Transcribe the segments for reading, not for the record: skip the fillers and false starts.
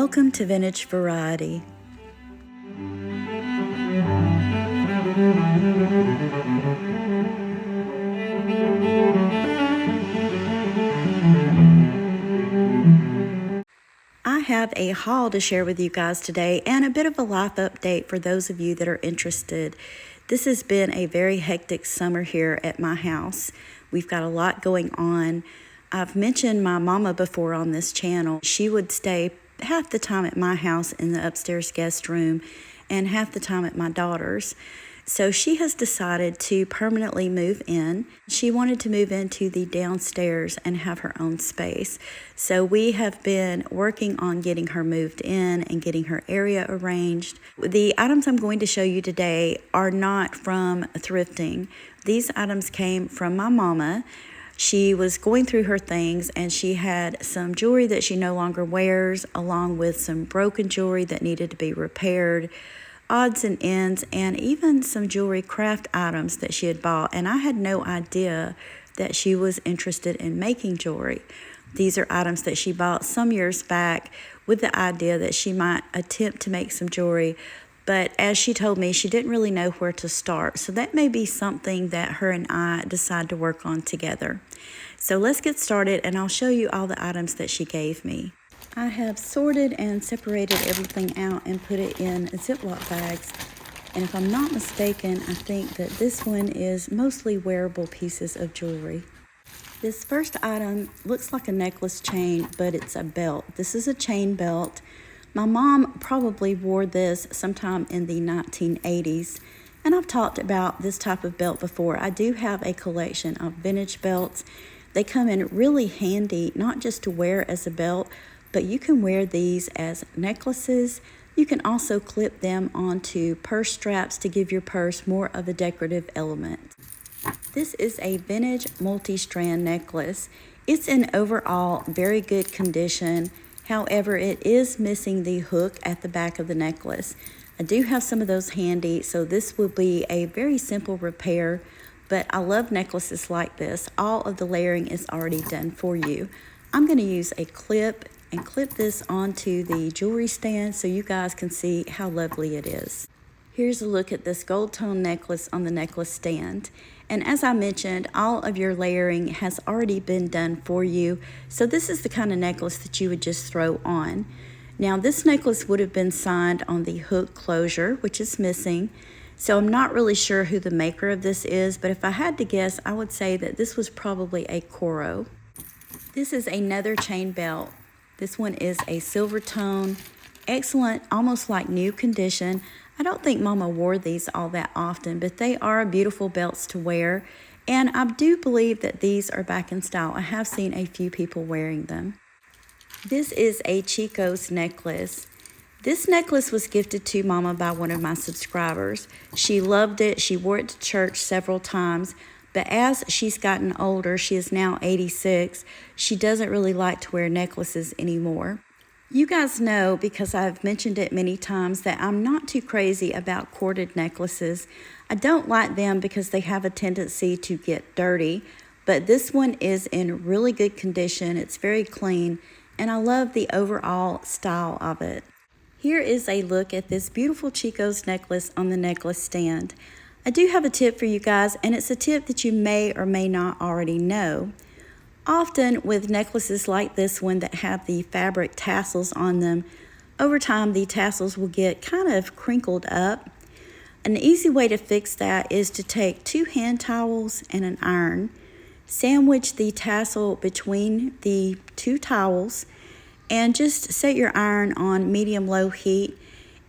Welcome to Vintage Variety. I have a haul to share with you guys today and a bit of a life update for those of you that are interested. This has been a very hectic summer here at my house. We've got a lot going on. I've mentioned my mama before on this channel. She would stay half the time at my house in the upstairs guest room and half the time at my daughter's. So she has decided to permanently move in. She wanted to move into the downstairs and have her own space. So we have been working on getting her moved in and getting her area arranged. The items I'm going to show you today are not from thrifting. These items came from my mama. She was going through her things and she had some jewelry that she no longer wears, along with some broken jewelry that needed to be repaired, odds and ends, and even some jewelry craft items that she had bought. And I had no idea that she was interested in making jewelry. These are items that she bought some years back with the idea that she might attempt to make some jewelry. But as she told me, she didn't really know where to start. So that may be something that her and I decide to work on together. So let's get started and I'll show you all the items that she gave me. I have sorted and separated everything out and put it in Ziploc bags. And if I'm not mistaken, I think that this one is mostly wearable pieces of jewelry. This first item looks like a necklace chain, but it's a belt. This is a chain belt. My mom probably wore this sometime in the 1980s. And I've talked about this type of belt before. I do have a collection of vintage belts. They come in really handy, not just to wear as a belt, but you can wear these as necklaces. You can also clip them onto purse straps to give your purse more of a decorative element. This is a vintage multi-strand necklace. It's in overall very good condition. However, it is missing the hook at the back of the necklace. I do have some of those handy, so this will be a very simple repair, but I love necklaces like this. All of the layering is already done for you. I'm going to use a clip and clip this onto the jewelry stand so you guys can see how lovely it is. Here's a look at this gold tone necklace on the necklace stand. And as I mentioned, all of your layering has already been done for you. So this is the kind of necklace that you would just throw on. Now this necklace would have been signed on the hook closure, which is missing. So I'm not really sure who the maker of this is, but if I had to guess, I would say that this was probably a Coro. This is another chain belt. This one is a silver tone, excellent, almost like new condition. I don't think Mama wore these all that often, but they are beautiful belts to wear. And I do believe that these are back in style. I have seen a few people wearing them. This is a Chico's necklace. This necklace was gifted to Mama by one of my subscribers. She loved it. She wore it to church several times. But as she's gotten older, she is now 86, she doesn't really like to wear necklaces anymore. You guys know, because I've mentioned it many times, that I'm not too crazy about corded necklaces. I don't like them because they have a tendency to get dirty, but this one is in really good condition. It's very clean, and I love the overall style of it. Here is a look at this beautiful Chico's necklace on the necklace stand. I do have a tip for you guys, and it's a tip that you may or may not already know. Often with necklaces like this one that have the fabric tassels on them, over time the tassels will get kind of crinkled up. An easy way to fix that is to take 2 hand towels and an iron, sandwich the tassel between the 2 towels, and just set your iron on medium-low heat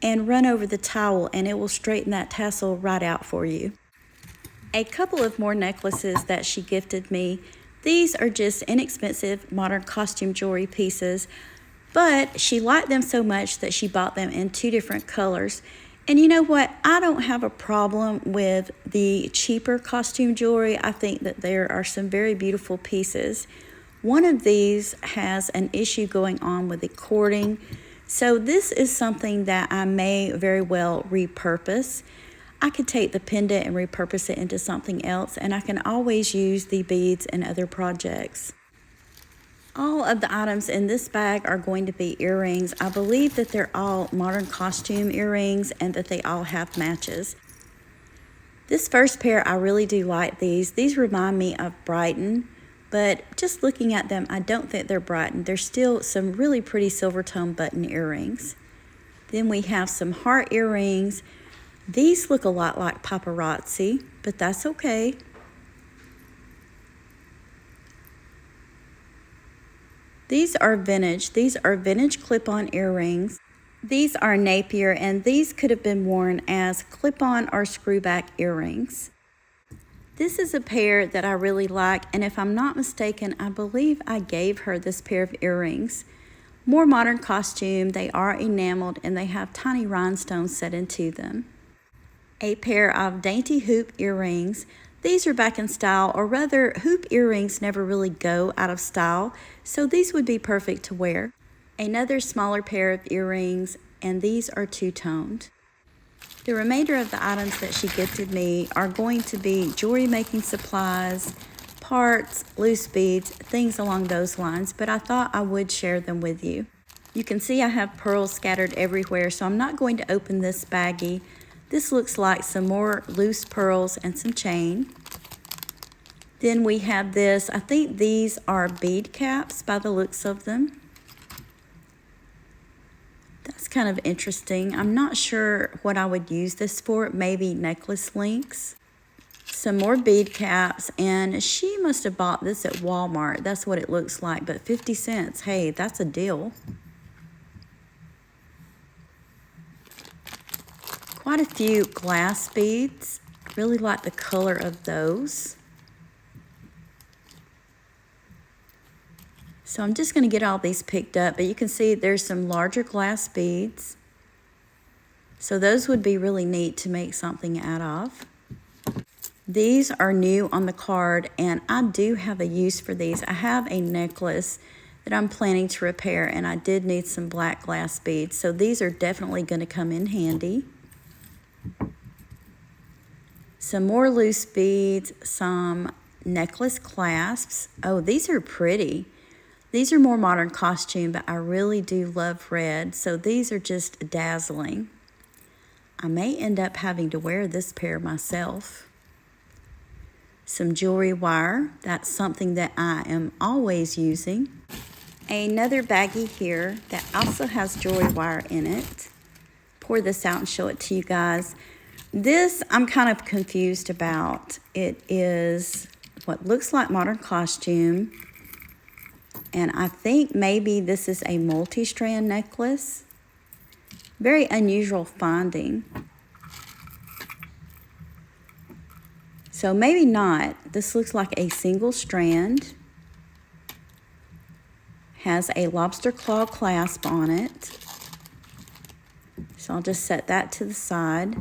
and run over the towel, and it will straighten that tassel right out for you. A couple of more necklaces that she gifted me. These are just inexpensive modern costume jewelry pieces, but she liked them so much that she bought them in 2 different colors. And you know what? I don't have a problem with the cheaper costume jewelry. I think that there are some very beautiful pieces. One of these has an issue going on with the cording. So this is something that I may very well repurpose. I could take the pendant and repurpose it into something else, and I can always use the beads in other projects. All of the items in this bag are going to be earrings. I believe that they're all modern costume earrings and that they all have matches. This first pair, I really do like these. These remind me of Brighton, but just looking at them, I don't think they're Brighton. They're still some really pretty silver tone button earrings. Then we have some heart earrings. These look a lot like paparazzi, but that's okay. These are vintage. These are vintage clip-on earrings. These are Napier, and these could have been worn as clip-on or screw-back earrings. This is a pair that I really like, and if I'm not mistaken, I believe I gave her this pair of earrings. More modern costume, they are enameled, and they have tiny rhinestones set into them. A pair of dainty hoop earrings. These are back in style, or rather, hoop earrings never really go out of style, so these would be perfect to wear. Another smaller pair of earrings, and these are two-toned. The remainder of the items that she gifted me are going to be jewelry making supplies, parts, loose beads, things along those lines, but I thought I would share them with you. You can see I have pearls scattered everywhere, so I'm not going to open this baggie. This looks like some more loose pearls and some chain. Then we have this. I think these are bead caps by the looks of them. That's kind of interesting. I'm not sure what I would use this for. Maybe necklace links. Some more bead caps, and she must have bought this at Walmart. That's what it looks like, but 50 cents. Hey, that's a deal. Quite a few glass beads. Really like the color of those. So I'm just going to get all these picked up, but you can see there's some larger glass beads. So those would be really neat to make something out of. These are new on the card, and I do have a use for these. I have a necklace that I'm planning to repair, and I did need some black glass beads. So these are definitely going to come in handy. Some more loose beads, some necklace clasps. Oh, these are pretty. These are more modern costume, but I really do love red, so these are just dazzling. I may end up having to wear this pair myself. Some jewelry wire. That's something that I am always using. Another baggie here that also has jewelry wire in it. Pour this out and show it to you guys. This I'm kind of confused about. It is what looks like modern costume, and I think maybe this is a multi-strand necklace. Very unusual finding. So maybe not. This looks like a single strand. Has a lobster claw clasp on it. So I'll just set that to the side.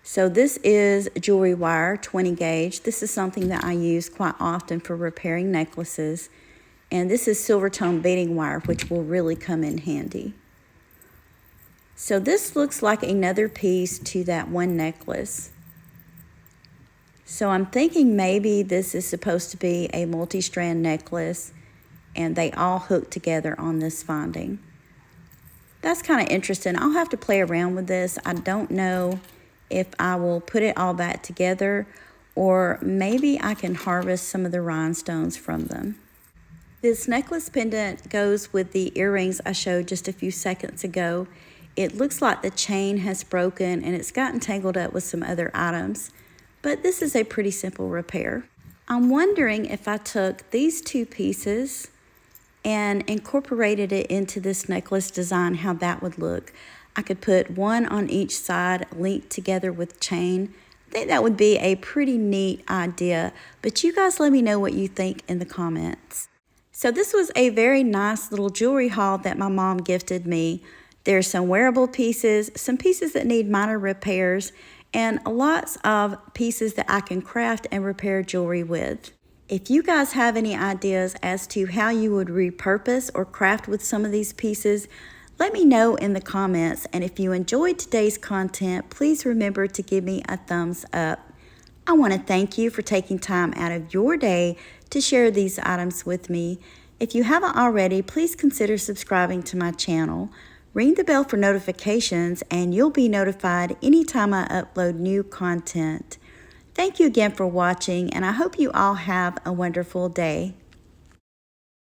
So this is jewelry wire, 20 gauge. This is something that I use quite often for repairing necklaces. And this is silver tone beading wire, which will really come in handy. So this looks like another piece to that one necklace. So I'm thinking maybe this is supposed to be a multi-strand necklace, and they all hook together on this finding. That's kind of interesting. I'll have to play around with this. I don't know if I will put it all back together, or maybe I can harvest some of the rhinestones from them. This necklace pendant goes with the earrings I showed just a few seconds ago. It looks like the chain has broken and it's gotten tangled up with some other items, but this is a pretty simple repair. I'm wondering if I took these two pieces and incorporated it into this necklace design, how that would look. I could put one on each side linked together with chain. I think that would be a pretty neat idea, but you guys let me know what you think in the comments. So this was a very nice little jewelry haul that my mom gifted me. There's some wearable pieces, some pieces that need minor repairs, and lots of pieces that I can craft and repair jewelry with. If you guys have any ideas as to how you would repurpose or craft with some of these pieces, let me know in the comments. And if you enjoyed today's content, please remember to give me a thumbs up. I want to thank you for taking time out of your day to share these items with me. If you haven't already, please consider subscribing to my channel. Ring the bell for notifications and you'll be notified anytime I upload new content. Thank you again for watching, and I hope you all have a wonderful day.